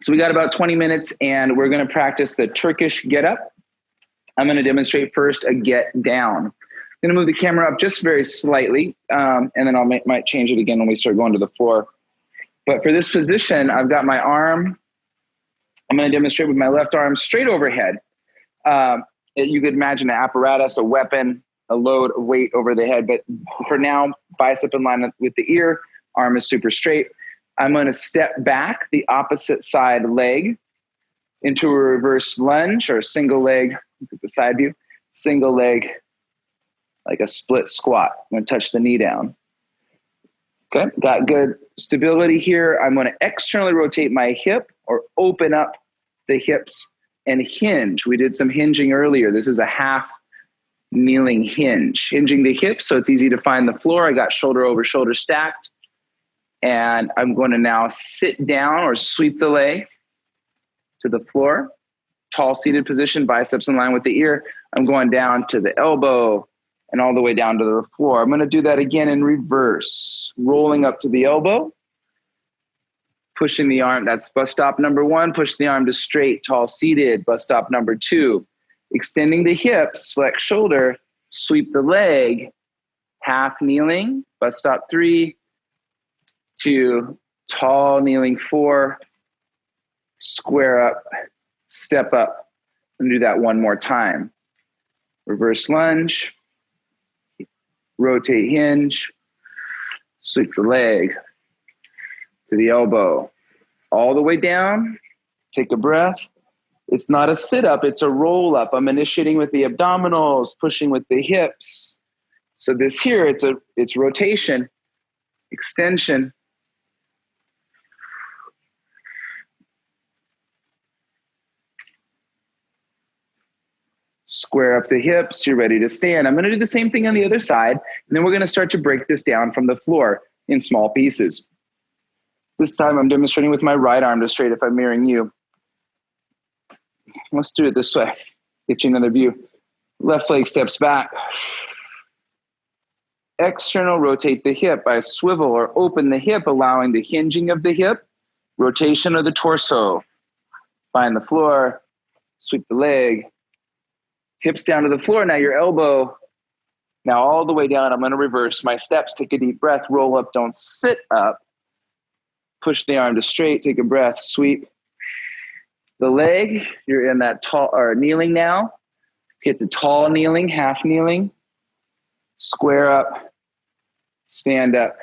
So we got about 20 minutes and we're going to practice the Turkish Get Up. I'm going to demonstrate first a get down. I'm going to move the camera up just very slightly, and then I might change it again when we start going to the floor. But for this position, I've got my arm. I'm going to demonstrate with my left arm straight overhead. You could imagine an apparatus, a weapon, a load of weight over the head. But for now, bicep in line with the ear, arm is super straight. I'm going to step back the opposite side leg into a reverse lunge or a single leg. Look at the side view. Single leg, like a split squat. I'm going to touch the knee down. Okay, got good stability here. I'm going to externally rotate my hip or open up the hips and hinge. We did some hinging earlier. This is a half kneeling hinge. Hinging the hips so it's easy to find the floor. I got shoulder over shoulder stacked. And I'm going to now sit down or sweep the leg to the floor. Tall seated position, biceps in line with the ear. I'm going down to the elbow and all the way down to the floor. I'm going to do that again in reverse. Rolling up to the elbow. Pushing the arm, that's bus stop number 1. Push the arm to straight, tall seated. Bus stop number 2. Extending the hips, flex shoulder, sweep the leg. Half kneeling, bus stop 3. 2, tall kneeling 4, square up, step up, and do that one more time. Reverse lunge, rotate hinge, sweep the leg to the elbow, all the way down, take a breath. It's not a sit-up, it's a roll-up. I'm initiating with the abdominals, pushing with the hips. So this here, it's rotation, extension, Square up the hips. You're ready to stand. I'm going to do the same thing on the other side. And then we're going to start to break this down from the floor in small pieces. This time I'm demonstrating with my right arm to straight if I'm mirroring you. Let's do it this way. Get you another view. Left leg steps back. External, rotate the hip. I swivel or open the hip, allowing the hinging of the hip, rotation of the torso. Find the floor, sweep the leg, hips down to the floor. Now your elbow, now all the way down. I'm going to reverse my steps. Take a deep breath, roll up, don't sit up. Push the arm to straight, take a breath, sweep the leg. You're in that tall or kneeling now. Get the tall kneeling, half kneeling, square up, stand up.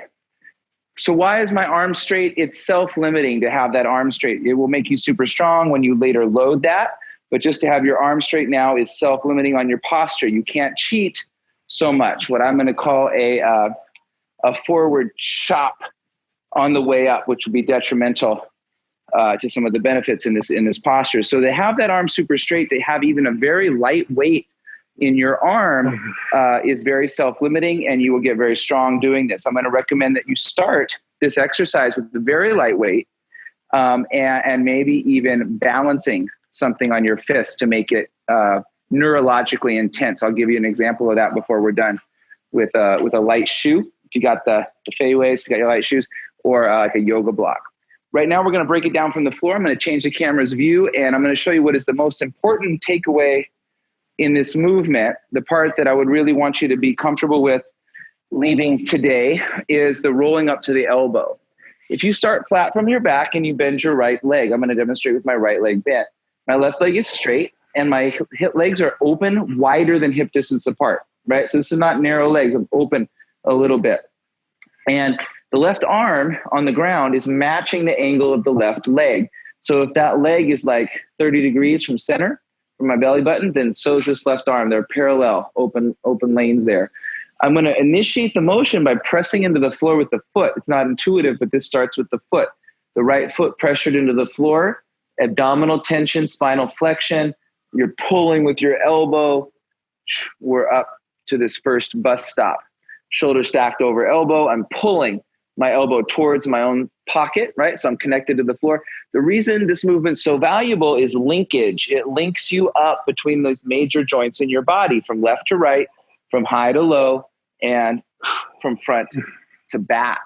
So why is my arm straight? It's self-limiting to have that arm straight. It will make you super strong when you later load that, but just to have your arm straight now is self-limiting on your posture. You can't cheat so much. What I'm going to call a forward chop on the way up, which would be detrimental to some of the benefits in this posture. So they have that arm super straight. They have even a very light weight in your arm is very self-limiting, and you will get very strong doing this. I'm going to recommend that you start this exercise with a very light weight and maybe even balancing something on your fist to make it neurologically intense. I'll give you an example of that before we're done with a light shoe. If you got the fadeaways, if you got your light shoes, or like a yoga block. Right now, we're going to break it down from the floor. I'm going to change the camera's view, and I'm going to show you what is the most important takeaway in this movement. The part that I would really want you to be comfortable with leaving today is the rolling up to the elbow. If you start flat from your back and you bend your right leg, I'm going to demonstrate with my right leg bent. My left leg is straight, and my hip legs are open, wider than hip distance apart, right? So this is not narrow legs. I'm open a little bit. And the left arm on the ground is matching the angle of the left leg. So if that leg is like 30 degrees from center, from my belly button, then so is this left arm. They're parallel, open lanes there. I'm going to initiate the motion by pressing into the floor with the foot. It's not intuitive, but this starts with the foot. The right foot pressured into the floor, abdominal tension, spinal flexion. You're pulling with your elbow. We're up to this first bus stop. Shoulder stacked over elbow. I'm pulling my elbow towards my own pocket, right? So I'm connected to the floor. The reason this movement's so valuable is linkage. It links you up between those major joints in your body, from left to right, from high to low, and from front to back.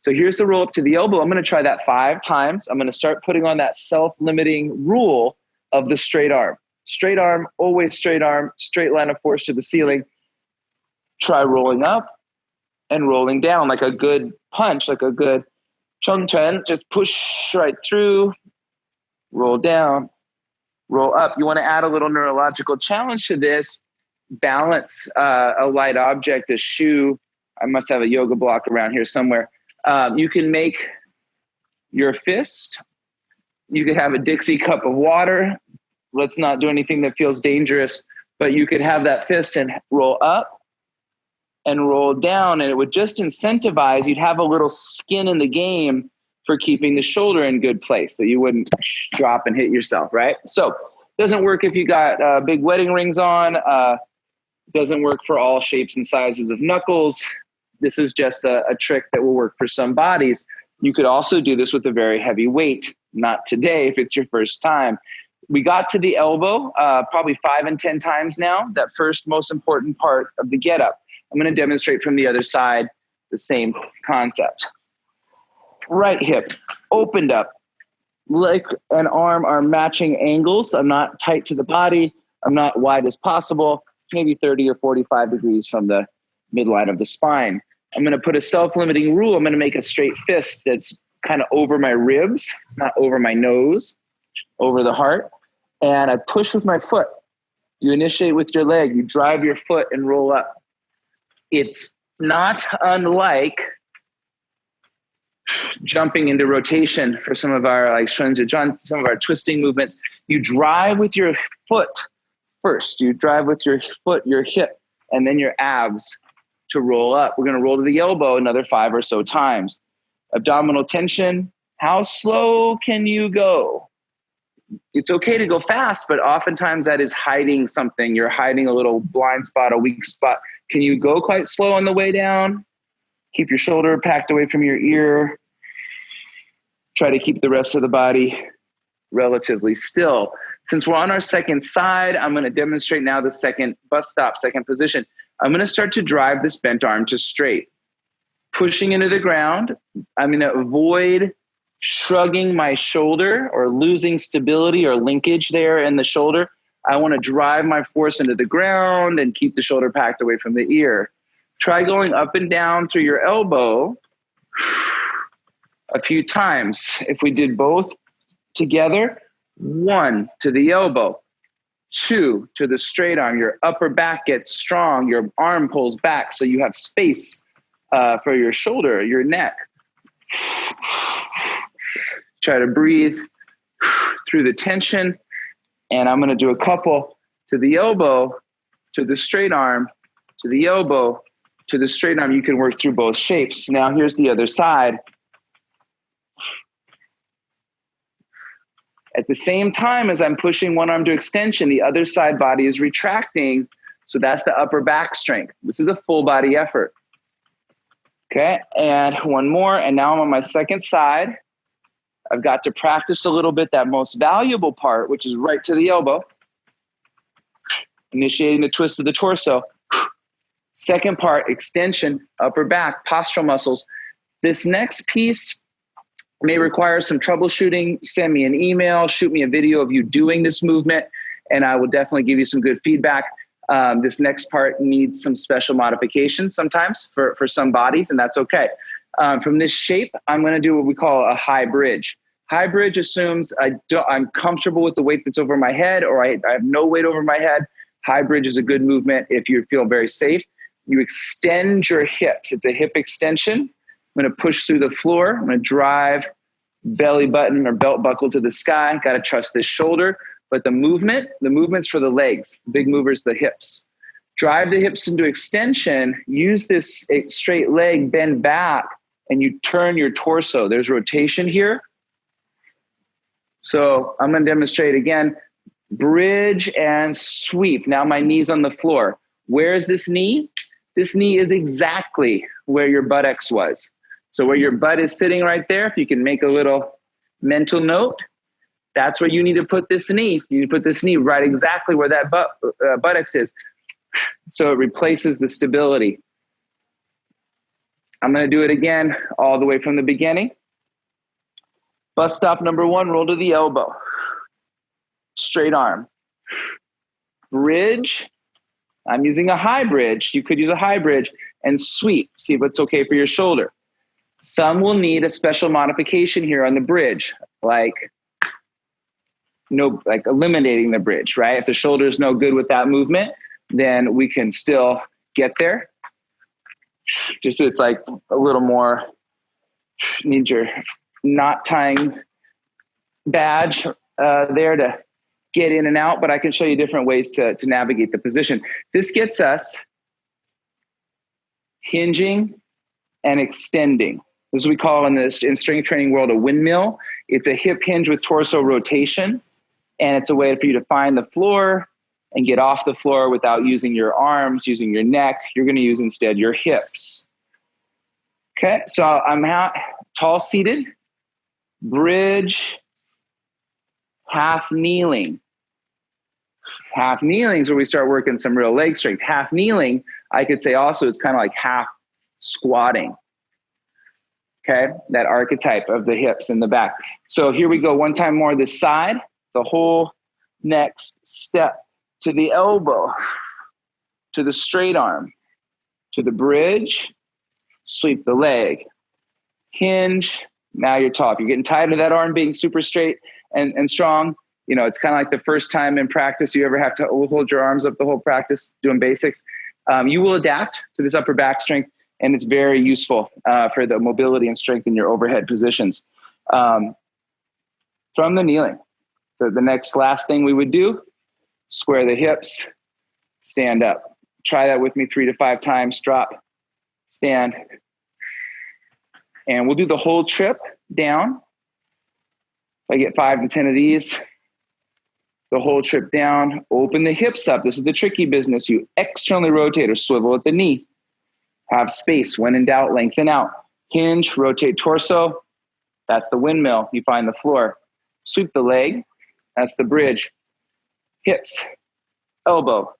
So here's the roll up to the elbow. I'm going to try that 5 times. I'm going to start putting on that self-limiting rule of the straight arm. Straight arm, always straight line of force to the ceiling. Try rolling up and rolling down like a good punch, like a good chongchen. Just push right through, roll down, roll up. You want to add a little neurological challenge to this. Balance a light object, a shoe. I must have a yoga block around here somewhere. You can make your fist. You could have a Dixie cup of water. Let's not do anything that feels dangerous, but you could have that fist and roll up and roll down, and it would just incentivize. You'd have a little skin in the game for keeping the shoulder in good place, that you wouldn't drop and hit yourself, right? So it doesn't work if you got big wedding rings on. Doesn't work for all shapes and sizes of knuckles. This is just a trick that will work for some bodies. You could also do this with a very heavy weight. Not today if it's your first time. We got to the elbow probably 5 and 10 times now, that first most important part of the get up. I'm going to demonstrate from the other side the same concept. Right hip opened up. Leg and arm are matching angles. I'm not tight to the body. I'm not wide as possible. Maybe 30 or 45 degrees from the midline of the spine. I'm going to put a self-limiting rule. I'm going to make a straight fist that's kind of over my ribs. It's not over my nose, over the heart. And I push with my foot. You initiate with your leg. You drive your foot and roll up. It's not unlike jumping into rotation for some of our like some of our twisting movements. You drive with your foot first. You drive with your foot, your hip, and then your abs to roll up. We're going to roll to the elbow another 5 or so times. Abdominal tension. How slow can you go? it's okay to go fast, but oftentimes that is hiding something. You're hiding a little blind spot, a weak spot. Can you go quite slow on the way down? Keep your shoulder packed away from your ear. Try to keep the rest of the body relatively still. Since we're on our second side, I'm going to demonstrate now the second bus stop, second position. I'm going to start to drive this bent arm to straight. Pushing into the ground, I'm going to avoid shrugging my shoulder or losing stability or linkage there in the shoulder. I want to drive my force into the ground and keep the shoulder packed away from the ear. Try going up and down through your elbow a few times. If we did both together, 1 to the elbow, 2 to the straight arm. Your upper back gets strong. Your arm pulls back so you have space for your shoulder, your neck. Try to breathe through the tension. And I'm going to do a couple to the elbow, to the straight arm, to the elbow, to the straight arm. You can work through both shapes. Now here's the other side. At the same time as I'm pushing one arm to extension, the other side body is retracting. So that's the upper back strength. This is a full body effort. Okay, and one more. And now I'm on my second side. I've got to practice a little bit that most valuable part, which is right to the elbow. Initiating the twist of the torso. Second part, extension, upper back, postural muscles. This next piece may require some troubleshooting. Send me an email, shoot me a video of you doing this movement, and I will definitely give you some good feedback. This next part needs some special modifications sometimes for some bodies, and that's okay. From this shape, I'm going to do what we call a high bridge. High bridge assumes I'm comfortable with the weight that's over my head, or I have no weight over my head. High bridge is a good movement if you feel very safe. You extend your hips. It's a hip extension. I'm going to push through the floor. I'm going to drive belly button or belt buckle to the sky. Got to trust this shoulder. But the movement's for the legs. Big movers, the hips. Drive the hips into extension. Use this straight leg, bend back, and you turn your torso. There's rotation here. So I'm going to demonstrate again. Bridge and sweep. Now my knee's on the floor. Where is this knee? This knee is exactly where your buttocks was. So where your butt is sitting right there, if you can make a little mental note, that's where you need to put this knee. You need to put this knee right exactly where that buttocks is. So it replaces the stability. I'm going to do it again all the way from the beginning. Bus stop number 1, roll to the elbow. Straight arm. Bridge. I'm using a high bridge. You could use a high bridge. And sweep. See if it's okay for your shoulder. Some will need a special modification here on the bridge, like eliminating the bridge, right? If the shoulder is no good with that movement, then we can still get there. Just so it's like a little more, need your knot tying badge there to get in and out, but I can show you different ways to navigate the position. This gets us hinging and extending. This is what we call in strength training world a windmill. It's a hip hinge with torso rotation, and it's a way for you to find the floor and get off the floor without using your arms, using your neck. You're going to use instead your hips. Okay, so I'm tall seated, bridge, half kneeling. Half kneeling is where we start working some real leg strength. Half kneeling, I could say also, it's kind of like half squatting. Okay, that archetype of the hips in the back. So here we go, one time more this side, the whole next step to the elbow, to the straight arm, to the bridge, sweep the leg, hinge, now you're tall. If you're getting tired of that arm being super straight and strong, you know, it's kind of like the first time in practice you ever have to hold your arms up the whole practice doing basics. You will adapt to this upper back strength, and it's very useful for the mobility and strength in your overhead positions. From the kneeling, the next last thing we would do, square the hips, stand up. Try that with me 3 to 5 times, drop, stand. And we'll do the whole trip down. If I get 5 to 10 of these, the whole trip down. Open the hips up. This is the tricky business. You externally rotate or swivel at the knee. Have space. When in doubt, lengthen out. Hinge, rotate torso. That's the windmill. You find the floor. Sweep the leg. That's the bridge. Hips, elbow,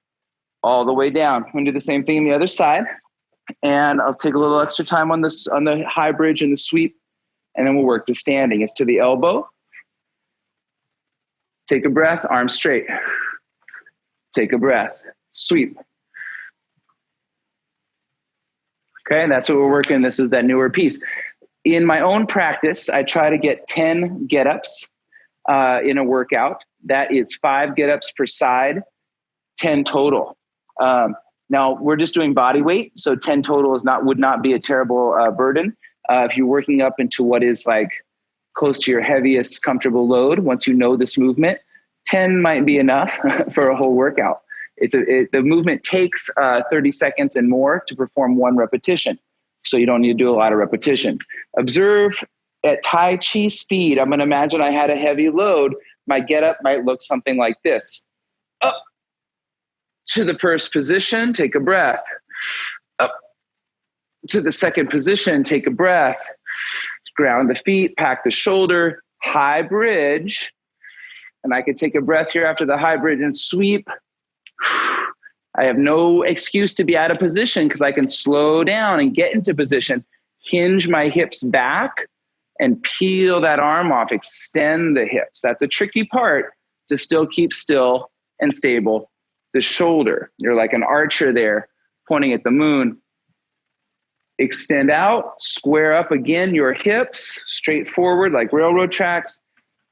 all the way down. I'm going to do the same thing on the other side. And I'll take a little extra time on this, on the high bridge and the sweep. And then we'll work to standing. It's to the elbow. Take a breath, arms straight. Take a breath, sweep. Okay, and that's what we're working. This is that newer piece. In my own practice, I try to get 10 get-ups in a workout. That is 5 get-ups per side, 10 total. Now, we're just doing body weight, so 10 total would not be a terrible burden. If you're working up into what is like close to your heaviest comfortable load, once you know this movement, 10 might be enough for a whole workout. The movement takes 30 seconds and more to perform 1 repetition. So you don't need to do a lot of repetition. Observe at Tai Chi speed. I'm going to imagine I had a heavy load. My get up might look something like this. Up to the first position, take a breath. Up to the second position, take a breath. Ground the feet, pack the shoulder, high bridge. And I could take a breath here after the high bridge and sweep. I have no excuse to be out of position because I can slow down and get into position, hinge my hips back and peel that arm off, extend the hips. That's a tricky part to still keep still and stable. The shoulder, you're like an archer there pointing at the moon. Extend out, square up again, your hips straight forward like railroad tracks,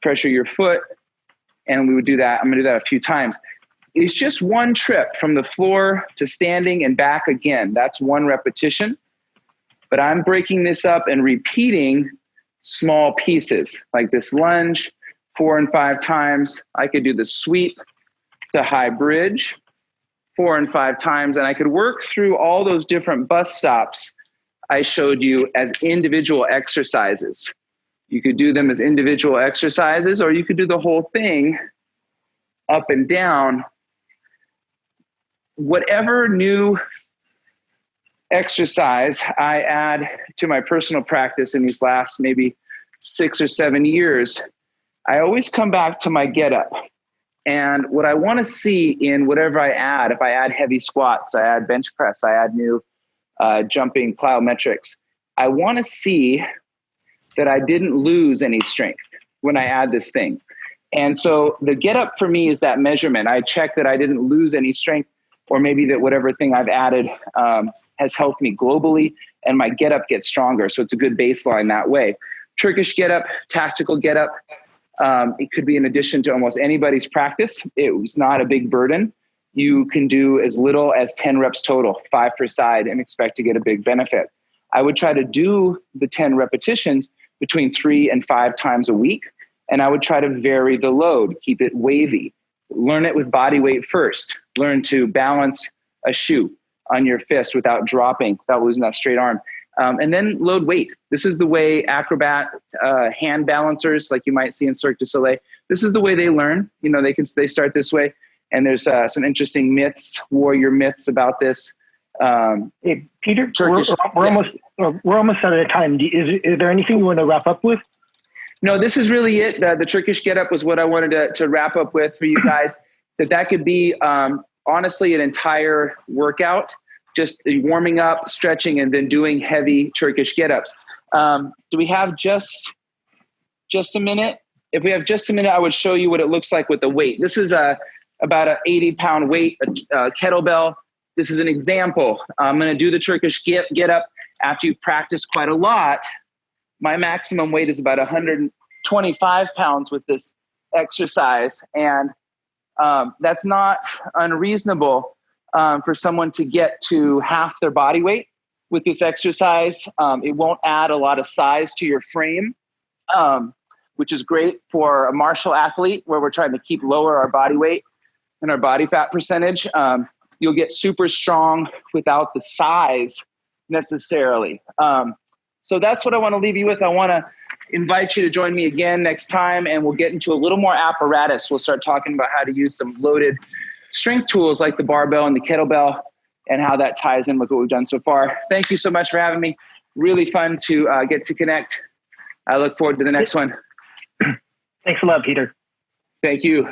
pressure your foot. And we would do that. I'm going to do that a few times. It's just 1 trip from the floor to standing and back again. That's 1 repetition. But I'm breaking this up and repeating small pieces like this lunge 4 and 5 times. I could do the sweep to high bridge 4 and 5 times. And I could work through all those different bus stops I showed you as individual exercises. You could do them as individual exercises, or you could do the whole thing up and down. Whatever new exercise I add to my personal practice in these last maybe 6 or 7 years, I always come back to my get up. And what I want to see in whatever I add, if I add heavy squats, I add bench press, I add new jumping plyometrics, I want to see that I didn't lose any strength when I add this thing. And so the get up for me is that measurement. I check that I didn't lose any strength, or maybe that whatever thing I've added has helped me globally, and my get up gets stronger. So it's a good baseline that way. Turkish Get Up, tactical get up. It could be in addition to almost anybody's practice. It was not a big burden. You can do as little as 10 reps total, 5 per side, and expect to get a big benefit. I would try to do the 10 repetitions between 3 and 5 times a week. And I would try to vary the load, keep it wavy. Learn it with body weight first. Learn to balance a shoe on your fist without dropping, without losing that straight arm. And then load weight. This is the way acrobat hand balancers, like you might see in Cirque du Soleil, this is the way they learn. You know, they start this way. And there's some interesting myths, warrior myths about this. Hey, Peter, Turkish, we're almost out of time. Is there anything you want to wrap up with? No, this is really it. The Turkish Get Up was what I wanted to wrap up with for you guys. That could be honestly an entire workout, just warming up, stretching, and then doing heavy Turkish Get Ups. Do we have just a minute? If we have just a minute, I would show you what it looks like with the weight. This is about an 80-pound weight, a kettlebell. This is an example. I'm going to do the Turkish Get Up after you practice quite a lot. My maximum weight is about 125 pounds with this exercise. And that's not unreasonable for someone to get to half their body weight with this exercise. It won't add a lot of size to your frame, which is great for a martial athlete where we're trying to keep lower our body weight and our body fat percentage. You'll get super strong without the size necessarily. So that's what I want to leave you with. I want to invite you to join me again next time, and we'll get into a little more apparatus. We'll start talking about how to use some loaded strength tools like the barbell and the kettlebell and how that ties in with what we've done so far. Thank you so much for having me. Really fun to get to connect. I look forward to the next one. Thanks a lot, Peter. Thank you.